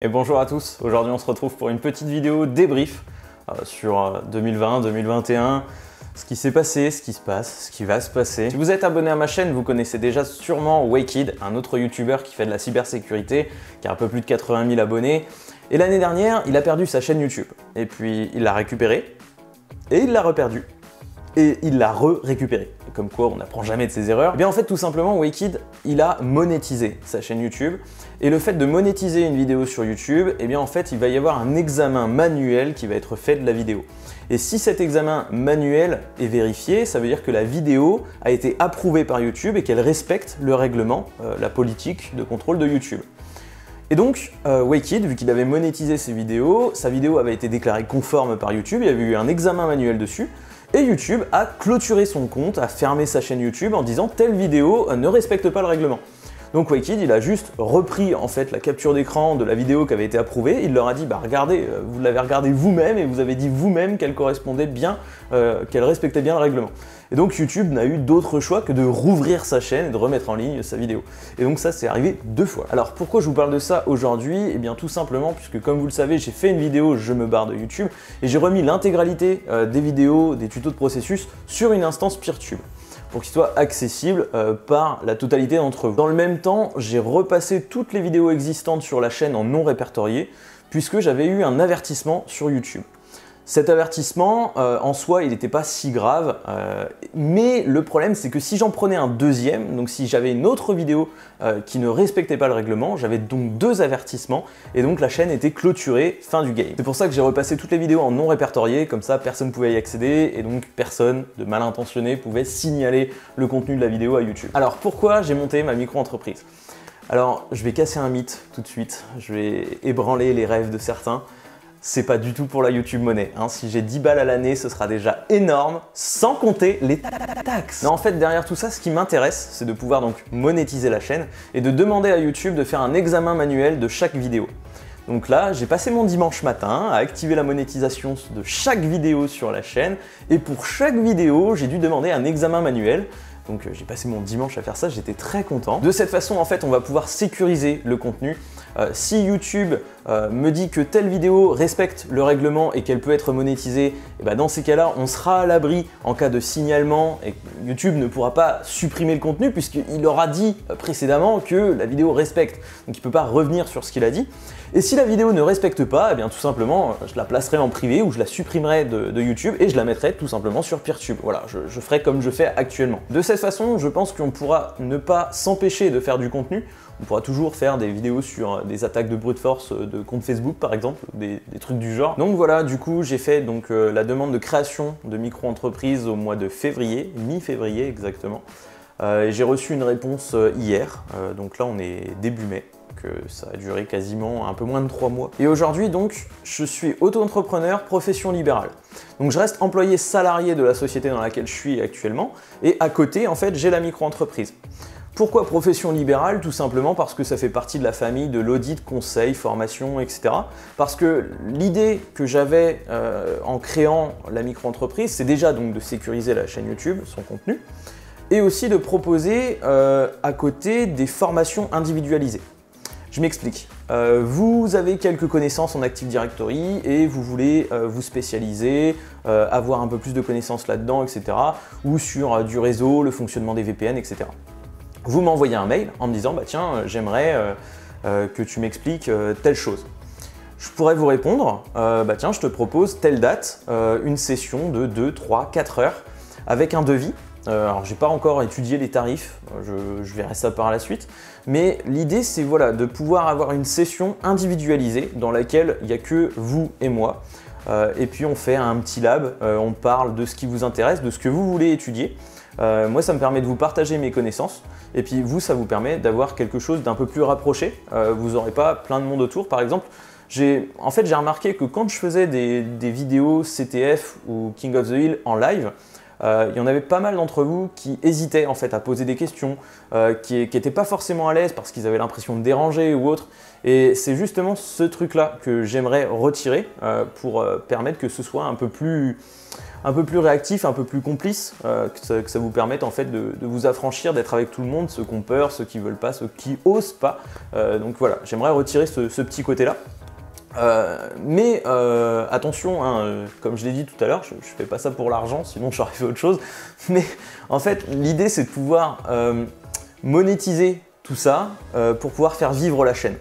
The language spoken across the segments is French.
Et bonjour à tous, aujourd'hui on se retrouve pour une petite vidéo débrief sur 2020-2021, ce qui s'est passé, ce qui se passe, ce qui va se passer. Si vous êtes abonné à ma chaîne, vous connaissez déjà sûrement Wakid, un autre youtubeur qui fait de la cybersécurité, qui a un peu plus de 80 000 abonnés. Et l'année dernière, il a perdu sa chaîne YouTube. Et puis il l'a récupérée, et il l'a reperdu. Et il l'a récupéré. Comme quoi, on n'apprend jamais de ses erreurs. Et bien en fait, tout simplement, Wakid, il a monétisé sa chaîne YouTube. Et le fait de monétiser une vidéo sur YouTube, et bien en fait, il va y avoir un examen manuel qui va être fait de la vidéo. Et si cet examen manuel est vérifié, ça veut dire que la vidéo a été approuvée par YouTube et qu'elle respecte le règlement, la politique de contrôle de YouTube. Et donc, Wakid, vu qu'il avait monétisé ses vidéos, sa vidéo avait été déclarée conforme par YouTube, il y avait eu un examen manuel dessus. Et YouTube a clôturé son compte, a fermé sa chaîne YouTube en disant telle vidéo ne respecte pas le règlement. Donc Wakid, il a juste repris en fait la capture d'écran de la vidéo qui avait été approuvée, il leur a dit bah regardez, vous l'avez regardée vous-même et vous avez dit vous-même qu'elle correspondait bien, qu'elle respectait bien le règlement. Et donc YouTube n'a eu d'autre choix que de rouvrir sa chaîne et de remettre en ligne sa vidéo. Et donc ça c'est arrivé 2 fois. Alors pourquoi je vous parle de ça aujourd'hui? Eh bien tout simplement puisque comme vous le savez, j'ai fait une vidéo je me barre de YouTube et j'ai remis l'intégralité des vidéos, des tutos de processus sur une instance Peertube pour qu'il soit accessible par la totalité d'entre vous. Dans le même temps, j'ai repassé toutes les vidéos existantes sur la chaîne en non répertorié puisque j'avais eu un avertissement sur YouTube. Cet avertissement, en soi, il n'était pas si grave, mais le problème, c'est que si j'en prenais un deuxième, donc si j'avais une autre vidéo qui ne respectait pas le règlement, j'avais donc 2 avertissements, et donc la chaîne était clôturée, fin du game. C'est pour ça que j'ai repassé toutes les vidéos en non répertorié, comme ça personne ne pouvait y accéder, et donc personne de mal intentionné pouvait signaler le contenu de la vidéo à YouTube. Alors pourquoi j'ai monté ma micro-entreprise? Alors, je vais casser un mythe tout de suite, je vais ébranler les rêves de certains. C'est pas du tout pour la YouTube Money. Hein. Si j'ai 10 balles à l'année, ce sera déjà énorme, sans compter les taxes. Non, en fait, derrière tout ça, ce qui m'intéresse, c'est de pouvoir donc monétiser la chaîne et de demander à YouTube de faire un examen manuel de chaque vidéo. Donc là, j'ai passé mon dimanche matin à activer la monétisation de chaque vidéo sur la chaîne et pour chaque vidéo, j'ai dû demander un examen manuel. Donc j'ai passé mon dimanche à faire ça, j'étais très content. De cette façon, en fait, on va pouvoir sécuriser le contenu. Si YouTube me dit que telle vidéo respecte le règlement et qu'elle peut être monétisée, et ben dans ces cas-là, on sera à l'abri en cas de signalement et YouTube ne pourra pas supprimer le contenu puisqu'il aura dit précédemment que la vidéo respecte. Donc il ne peut pas revenir sur ce qu'il a dit. Et si la vidéo ne respecte pas, eh bien tout simplement, je la placerai en privé ou je la supprimerai de YouTube et je la mettrai tout simplement sur Peertube. Voilà, je ferai comme je fais actuellement. De cette façon, je pense qu'on pourra ne pas s'empêcher de faire du contenu. On pourra toujours faire des vidéos sur des attaques de brute force de compte Facebook par exemple, des trucs du genre. Donc voilà, du coup j'ai fait donc, la demande de création de micro-entreprise au mois de février, mi-février exactement. Et j'ai reçu une réponse hier, donc là on est début mai. Que ça a duré quasiment un peu moins de 3 mois. Et aujourd'hui donc, je suis auto-entrepreneur, profession libérale. Donc je reste employé salarié de la société dans laquelle je suis actuellement, et à côté en fait j'ai la micro-entreprise. Pourquoi profession libérale? Tout simplement parce que ça fait partie de la famille de l'audit, conseil, formation, etc. Parce que l'idée que j'avais en créant la micro-entreprise, c'est déjà donc de sécuriser la chaîne YouTube, son contenu, et aussi de proposer à côté des formations individualisées. Je m'explique. Vous avez quelques connaissances en Active Directory et vous voulez vous spécialiser, avoir un peu plus de connaissances là-dedans, etc. Ou sur du réseau, le fonctionnement des VPN, etc. Vous m'envoyez un mail en me disant bah tiens, j'aimerais que tu m'expliques telle chose. Je pourrais vous répondre bah tiens, je te propose telle date, une session de 2, 3, 4 heures avec un devis. Alors j'ai pas encore étudié les tarifs, je verrai ça par la suite, mais l'idée c'est voilà, de pouvoir avoir une session individualisée dans laquelle il n'y a que vous et moi, et puis on fait un petit lab, on parle de ce qui vous intéresse, de ce que vous voulez étudier. Moi ça me permet de vous partager mes connaissances, et puis vous ça vous permet d'avoir quelque chose d'un peu plus rapproché, vous n'aurez pas plein de monde autour. Par exemple, j'ai remarqué que quand je faisais des vidéos CTF ou King of the Hill en live, il y en avait pas mal d'entre vous qui hésitaient en fait à poser des questions, qui n'étaient pas forcément à l'aise parce qu'ils avaient l'impression de déranger ou autre. Et c'est justement ce truc-là que j'aimerais retirer pour permettre que ce soit un peu plus un peu plus réactif, un peu plus complice, que ça vous permette en fait de vous affranchir, d'être avec tout le monde, ceux qui ont peur, ceux qui veulent pas, ceux qui osent pas. Donc voilà, j'aimerais retirer ce petit côté-là. Mais attention, hein, comme je l'ai dit tout à l'heure, je fais pas ça pour l'argent, sinon j'aurais fait autre chose. Mais en fait, l'idée c'est de pouvoir monétiser tout ça pour pouvoir faire vivre la chaîne.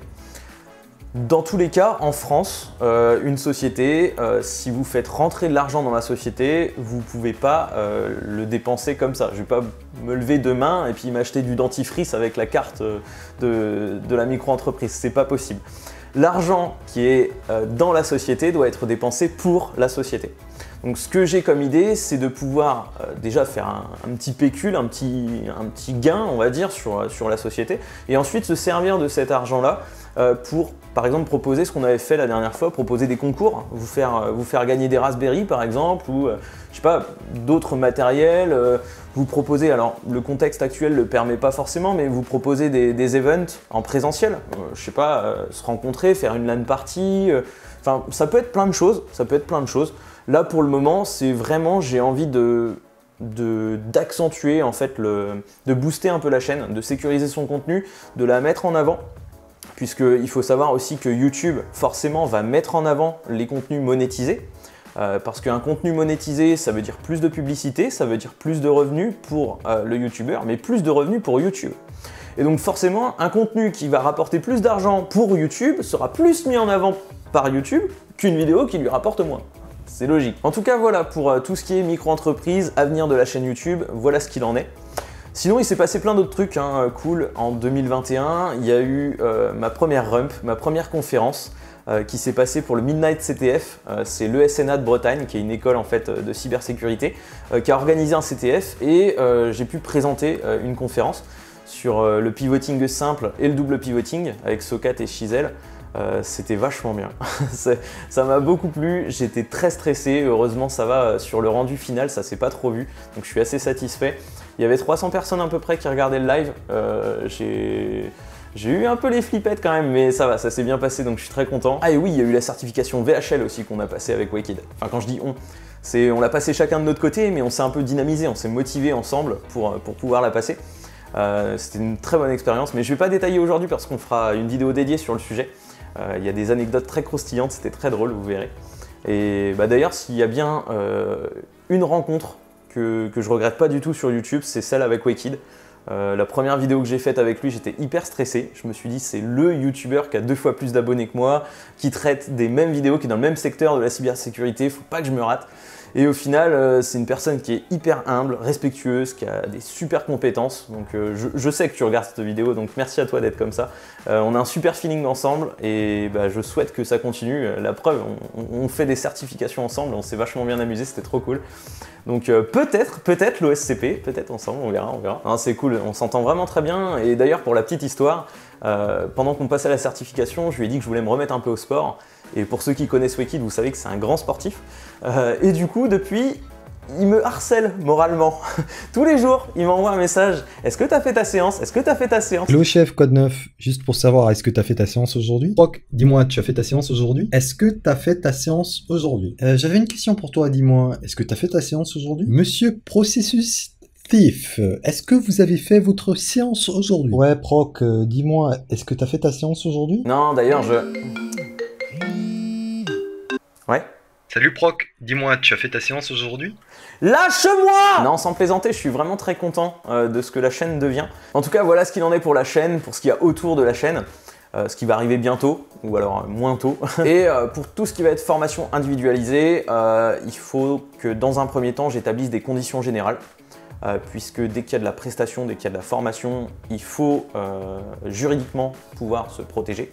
Dans tous les cas, en France, une société, si vous faites rentrer de l'argent dans la société, vous ne pouvez pas le dépenser comme ça. Je ne vais pas me lever demain et puis m'acheter du dentifrice avec la carte de la micro-entreprise. C'est pas possible. L'argent qui est dans la société doit être dépensé pour la société. Donc ce que j'ai comme idée, c'est de pouvoir déjà faire un petit pécule, un petit gain, on va dire, sur la société, et ensuite se servir de cet argent-là pour, par exemple, proposer ce qu'on avait fait la dernière fois, proposer des concours, vous faire gagner des Raspberry par exemple, ou je sais pas, d'autres matériels, vous proposer, alors le contexte actuel ne le permet pas forcément, mais vous proposez des events en présentiel, je sais pas, se rencontrer, faire une LAN party, enfin ça peut être plein de choses, Là pour le moment, c'est vraiment, j'ai envie d'accentuer en fait, de booster un peu la chaîne, de sécuriser son contenu, de la mettre en avant. Puisqu'il faut savoir aussi que YouTube, forcément, va mettre en avant les contenus monétisés. Parce qu'un contenu monétisé, ça veut dire plus de publicité, ça veut dire plus de revenus pour le YouTuber, mais plus de revenus pour YouTube. Et donc forcément, un contenu qui va rapporter plus d'argent pour YouTube sera plus mis en avant par YouTube qu'une vidéo qui lui rapporte moins. C'est logique. En tout cas, voilà pour tout ce qui est micro-entreprise, avenir de la chaîne YouTube, voilà ce qu'il en est. Sinon, il s'est passé plein d'autres trucs cool. En 2021, il y a eu ma première rump, ma première conférence qui s'est passée pour le Midnight CTF. C'est l'ESNA de Bretagne, qui est une école en fait de cybersécurité, qui a organisé un CTF et j'ai pu présenter une conférence sur le pivoting simple et le double pivoting avec Socat et Chizel. C'était vachement bien. Ça m'a beaucoup plu, j'étais très stressé, heureusement ça va sur le rendu final, ça s'est pas trop vu, donc je suis assez satisfait. Il y avait 300 personnes à peu près qui regardaient le live, j'ai eu un peu les flippettes quand même, mais ça va, ça s'est bien passé, donc je suis très content. Ah et oui, il y a eu la certification VHL aussi qu'on a passé avec Wicked. Enfin quand je dis on l'a passé chacun de notre côté, mais on s'est un peu dynamisé, on s'est motivé ensemble pour pouvoir la passer. C'était une très bonne expérience, mais je vais pas détailler aujourd'hui parce qu'on fera une vidéo dédiée sur le sujet. Il y a des anecdotes très croustillantes, c'était très drôle, vous verrez. Et bah, d'ailleurs, s'il y a bien une rencontre que je regrette pas du tout sur YouTube, c'est celle avec Wicked. La première vidéo que j'ai faite avec lui, j'étais hyper stressé. Je me suis dit, c'est le YouTuber qui a 2 fois plus d'abonnés que moi, qui traite des mêmes vidéos, qui est dans le même secteur de la cybersécurité, faut pas que je me rate. Et au final, c'est une personne qui est hyper humble, respectueuse, qui a des super compétences. Donc je sais que tu regardes cette vidéo, donc merci à toi d'être comme ça. On a un super feeling ensemble et bah, je souhaite que ça continue. La preuve, on fait des certifications ensemble, on s'est vachement bien amusé, c'était trop cool. Donc peut-être l'OSCP, peut-être ensemble, on verra. C'est cool, on s'entend vraiment très bien. Et d'ailleurs, pour la petite histoire, pendant qu'on passait la certification, je lui ai dit que je voulais me remettre un peu au sport. Et pour ceux qui connaissent Wicked, vous savez que c'est un grand sportif. Et du coup, depuis, il me harcèle moralement. Tous les jours, il m'envoie un message. Est-ce que tu as fait ta séance? Est-ce que tu as fait ta séance? Hello chef, code 9. Juste pour savoir, est-ce que tu as fait ta séance aujourd'hui? Proc, dis-moi, tu as fait ta séance aujourd'hui? Est-ce que tu as fait ta séance aujourd'hui? J'avais une question pour toi, dis-moi. Est-ce que tu as fait ta séance aujourd'hui? Monsieur Processus Thief, est-ce que vous avez fait votre séance aujourd'hui? Ouais, Proc, dis-moi, est-ce que tu as fait ta séance aujourd'hui? Non, d'ailleurs, Ouais. Salut Proc, dis-moi, tu as fait ta séance aujourd'hui? Lâche-moi! Non, sans plaisanter, je suis vraiment très content de ce que la chaîne devient. En tout cas, voilà ce qu'il en est pour la chaîne, pour ce qu'il y a autour de la chaîne, ce qui va arriver bientôt, ou alors moins tôt. Et pour tout ce qui va être formation individualisée, il faut que dans un premier temps, j'établisse des conditions générales. Puisque dès qu'il y a de la prestation, dès qu'il y a de la formation, il faut juridiquement pouvoir se protéger.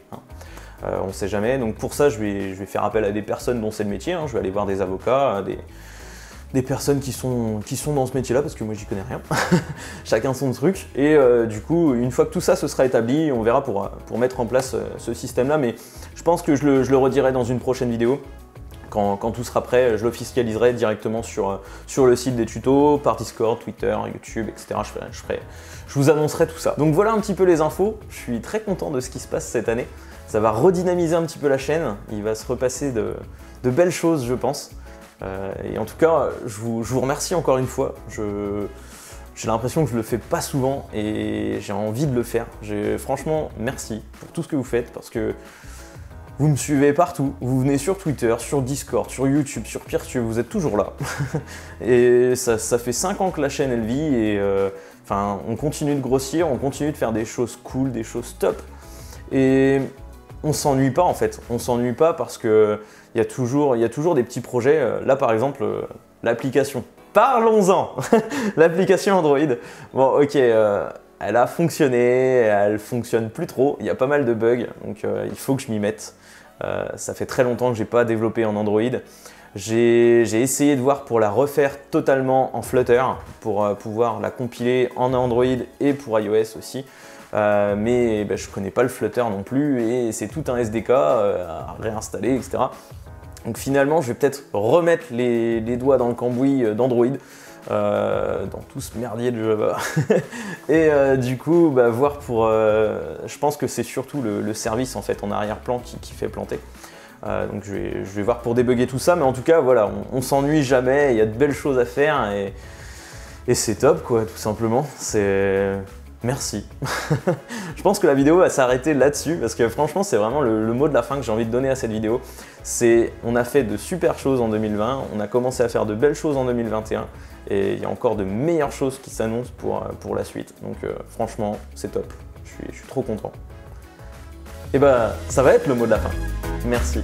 On ne sait jamais, donc pour ça je vais faire appel à des personnes dont c'est le métier, je vais aller voir des avocats, des personnes qui sont dans ce métier-là, parce que moi j'y connais rien, chacun son truc, et du coup une fois que tout ça se sera établi, on verra pour mettre en place ce système-là, mais je pense que je le redirai dans une prochaine vidéo. Quand tout sera prêt, je l'officialiserai directement sur le site des tutos, par Discord, Twitter, YouTube, etc. Je vous annoncerai tout ça. Donc voilà un petit peu les infos, je suis très content de ce qui se passe cette année. Ça va redynamiser un petit peu la chaîne, il va se repasser de belles choses je pense. Et en tout cas, je vous remercie encore une fois. J'ai l'impression que je le fais pas souvent et j'ai envie de le faire. Franchement, merci pour tout ce que vous faites parce que vous me suivez partout. Vous venez sur Twitter, sur Discord, sur YouTube, sur Peertube, vous êtes toujours là. Et ça fait 5 ans que la chaîne elle vit et enfin, on continue de grossir, on continue de faire des choses cool, des choses top. Et on s'ennuie pas en fait. On s'ennuie pas parce que il y a toujours des petits projets. Là par exemple, l'application. Parlons-en. L'application Android. Bon, ok, elle a fonctionné, elle fonctionne plus trop. Il y a pas mal de bugs, donc il faut que je m'y mette. Ça fait très longtemps que j'ai pas développé en Android. J'ai essayé de voir pour la refaire totalement en Flutter, pour pouvoir la compiler en Android et pour iOS aussi. Mais je connais pas le Flutter non plus et c'est tout un SDK à réinstaller, etc. Donc finalement, je vais peut-être remettre les doigts dans le cambouis d'Android, dans tout ce merdier de Java. Et du coup, voir pour... je pense que c'est surtout le service en fait en arrière-plan qui fait planter. Donc je vais voir pour débugger tout ça, mais en tout cas, voilà, on s'ennuie jamais, il y a de belles choses à faire et c'est top quoi, tout simplement. Merci. Je pense que la vidéo va s'arrêter là-dessus parce que franchement c'est vraiment le mot de la fin que j'ai envie de donner à cette vidéo. On a fait de super choses en 2020, on a commencé à faire de belles choses en 2021 et il y a encore de meilleures choses qui s'annoncent pour la suite. Donc franchement c'est top, je suis trop content. Et ça va être le mot de la fin. Merci.